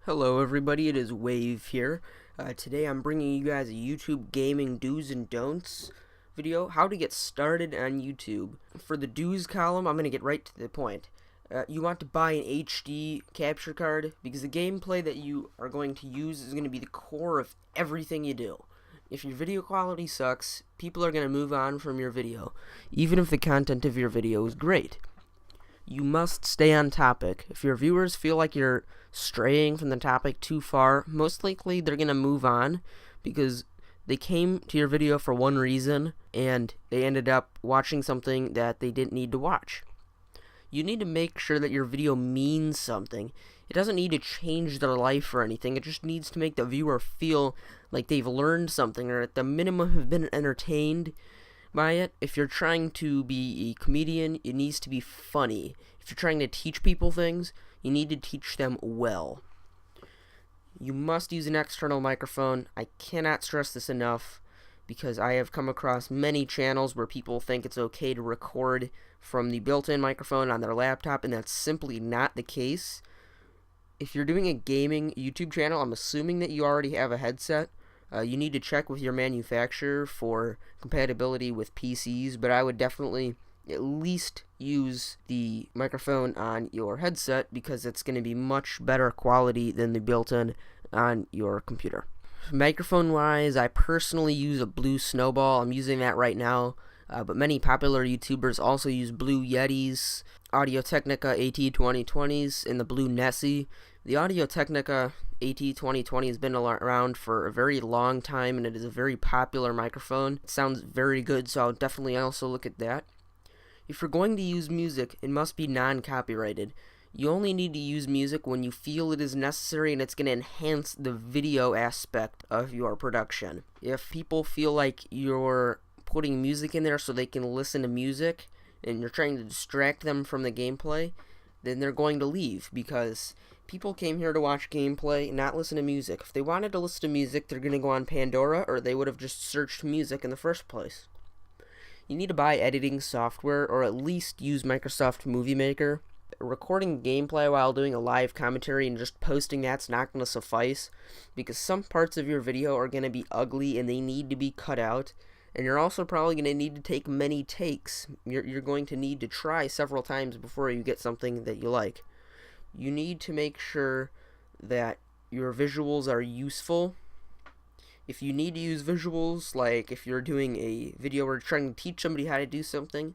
Hello everybody, it is Wave here. Today I'm bringing you guys a YouTube gaming do's and don'ts video, how to get started on YouTube. For the do's column, I'm going to get right to the point. You want to buy an HD capture card because the gameplay that you are going to use is going to be the core of everything you do. If your video quality sucks, people are going to move on from your video, even if the content of your video is great. You must stay on topic. If your viewers feel like you're straying from the topic too far, most likely they're going to move on because they came to your video for one reason and they ended up watching something that they didn't need to watch. You need to make sure that your video means something. It doesn't need to change their life or anything. It just needs to make the viewer feel like they've learned something or at the minimum have been entertained by it. If you're trying to be a comedian, it needs to be funny. If you're trying to teach people things, you need to teach them well. You must use an external microphone. I cannot stress this enough because I have come across many channels where people think it's okay to record from the built-in microphone on their laptop, and that's simply not the case. If you're doing a gaming YouTube channel, I'm assuming that you already have a headset. You need to check with your manufacturer for compatibility with PCs, but I would definitely at least use the microphone on your headset because it's going to be much better quality than the built-in on your computer. Microphone-wise, I personally use a Blue Snowball. I'm using that right now, but many popular YouTubers also use Blue Yetis, Audio-Technica AT2020s, and the Blue Nessie. The Audio-Technica AT2020 has been around for a very long time, and it is a very popular microphone. It sounds very good, so I'll definitely also look at that. If you're going to use music, it must be non-copyrighted. You only need to use music when you feel it is necessary and it's going to enhance the video aspect of your production. If people feel like you're putting music in there so they can listen to music and you're trying to distract them from the gameplay, then they're going to leave because people came here to watch gameplay, not listen to music. If they wanted to listen to music, they're going to go on Pandora, or they would have just searched music in the first place. You need to buy editing software, or at least use Microsoft Movie Maker. Recording gameplay while doing a live commentary and just posting that's not going to suffice, because some parts of your video are going to be ugly and they need to be cut out. And you're also probably going to need to take many takes. You're going to need to try several times before you get something that you like. You need to make sure that your visuals are useful. If you need to use visuals, like if you're doing a video where you're trying to teach somebody how to do something,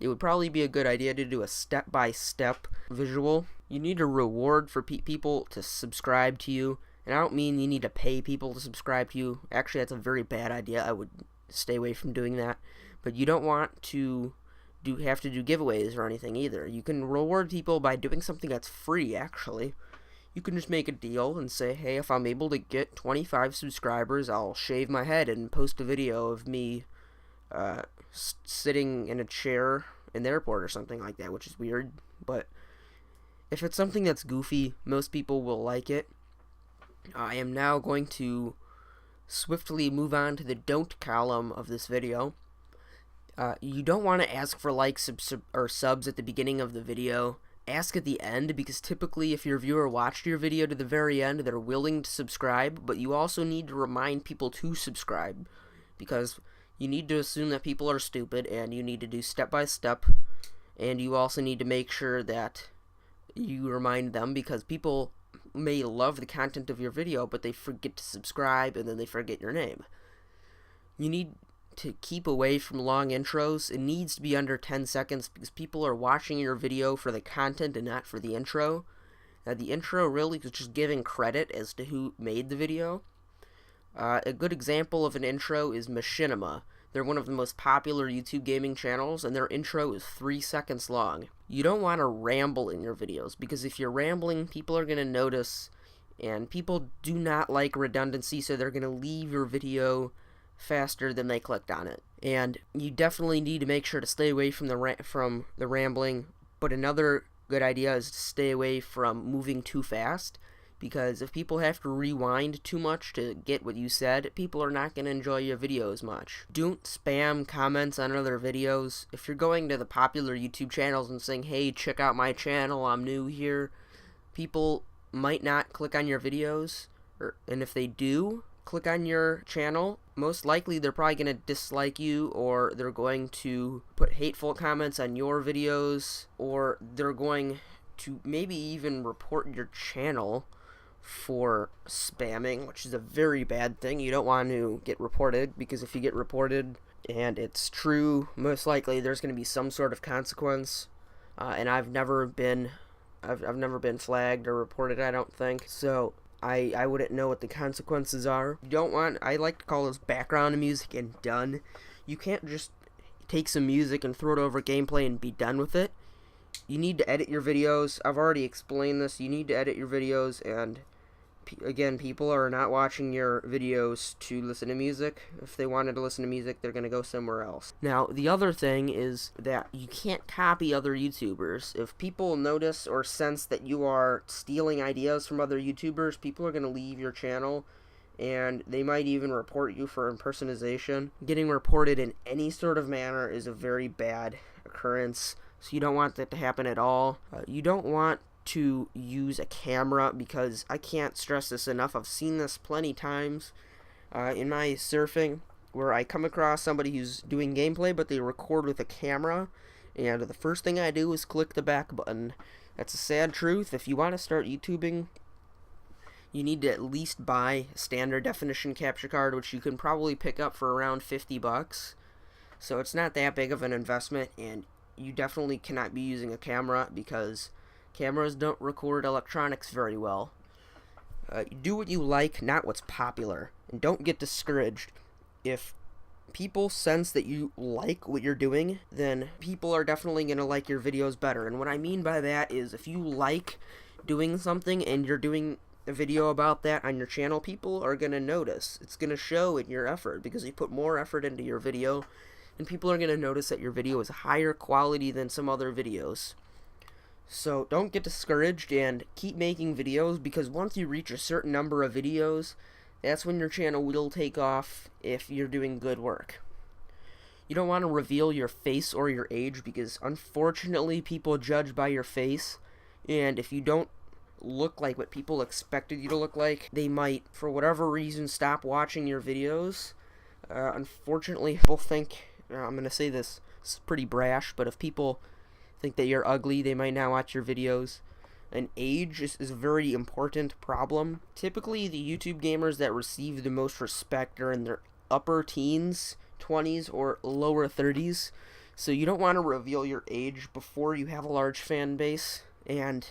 it would probably be a good idea to do a step-by-step visual. You need a reward for people to subscribe to you. And I don't mean you need to pay people to subscribe to you. Actually, that's a very bad idea. I would stay away from doing that. But you don't want to have to do giveaways or anything either. You can reward people by doing something that's free, actually. You can just make a deal and say, hey, if I'm able to get 25 subscribers, I'll shave my head and post a video of me sitting in a chair in the airport or something like that, which is weird. But if it's something that's goofy, most people will like it. I am now going to swiftly move on to the don't column of this video. You don't want to ask for likes or subs at the beginning of the video. Ask at the end, because typically if your viewer watched your video to the very end, they're willing to subscribe, but you also need to remind people to subscribe, because you need to assume that people are stupid, and you need to do step by step, and you also need to make sure that you remind them, because people may love the content of your video, but they forget to subscribe, and then they forget your name. You need to keep away from long intros. It needs to be under 10 seconds because people are watching your video for the content and not for the intro. Now, the intro really is just giving credit as to who made the video. A good example of an intro is Machinima. They're one of the most popular YouTube gaming channels, and their intro is 3 seconds long. You don't want to ramble in your videos, because if you're rambling, people are going to notice, and people do not like redundancy, so they're going to leave your video faster than they clicked on it. And you definitely need to make sure to stay away from the rambling. But another good idea is to stay away from moving too fast, because if people have to rewind too much to get what you said, people are not going to enjoy your video as much. Don't spam comments on other videos. If you're going to the popular YouTube channels and saying, hey, check out my channel, I'm new here, people might not click on your videos, and if they do click on your channel, most likely they're probably going to dislike you, or they're going to put hateful comments on your videos, or they're going to maybe even report your channel for spamming, which is a very bad thing. You don't want to get reported, because if you get reported and it's true, most likely there's going to be some sort of consequence. And I've never been flagged or reported, I don't think. So I wouldn't know what the consequences are. You don't want, I like to call this background music and done. You can't just take some music and throw it over gameplay and be done with it. You need to edit your videos. I've already explained this. You need to edit your videos, and again, people are not watching your videos to listen to music. If they wanted to listen to music, they're going to go somewhere else. Now, the other thing is that you can't copy other YouTubers. If people notice or sense that you are stealing ideas from other YouTubers, people are going to leave your channel, and they might even report you for impersonation. Getting reported in any sort of manner is a very bad occurrence, so you don't want that to happen at all. You don't want to use a camera, because I can't stress this enough. I've seen this plenty times in my surfing, where I come across somebody who's doing gameplay, but they record with a camera, and the first thing I do is click the back button. That's a sad truth. If you want to start YouTubing, you need to at least buy a standard definition capture card, which you can probably pick up for around $50. So it's not that big of an investment, and you definitely cannot be using a camera, because cameras don't record electronics very well. Do what you like, not what's popular. And don't get discouraged. If people sense that you like what you're doing, then people are definitely going to like your videos better. And what I mean by that is, if you like doing something and you're doing a video about that on your channel, people are going to notice. It's going to show in your effort, because you put more effort into your video, and people are going to notice that your video is higher quality than some other videos. So don't get discouraged, and keep making videos, because once you reach a certain number of videos, that's when your channel will take off if you're doing good work. You don't want to reveal your face or your age, because unfortunately people judge by your face, and if you don't look like what people expected you to look like, they might, for whatever reason, stop watching your videos. Unfortunately, people think, I'm going to say this, it's pretty brash, but if people think that you're ugly, they might not watch your videos. And age is a very important problem. Typically, the YouTube gamers that receive the most respect are in their upper teens, 20s, or lower 30s. So you don't want to reveal your age before you have a large fan base. And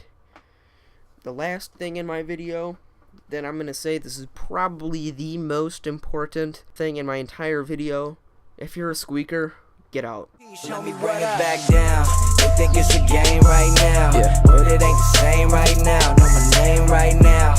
the last thing in my video that I'm going to say, this is probably the most important thing in my entire video. If you're a squeaker, get out. Show me bring it back down. They think it's a game right now, but it ain't the same right now. Know my name right now.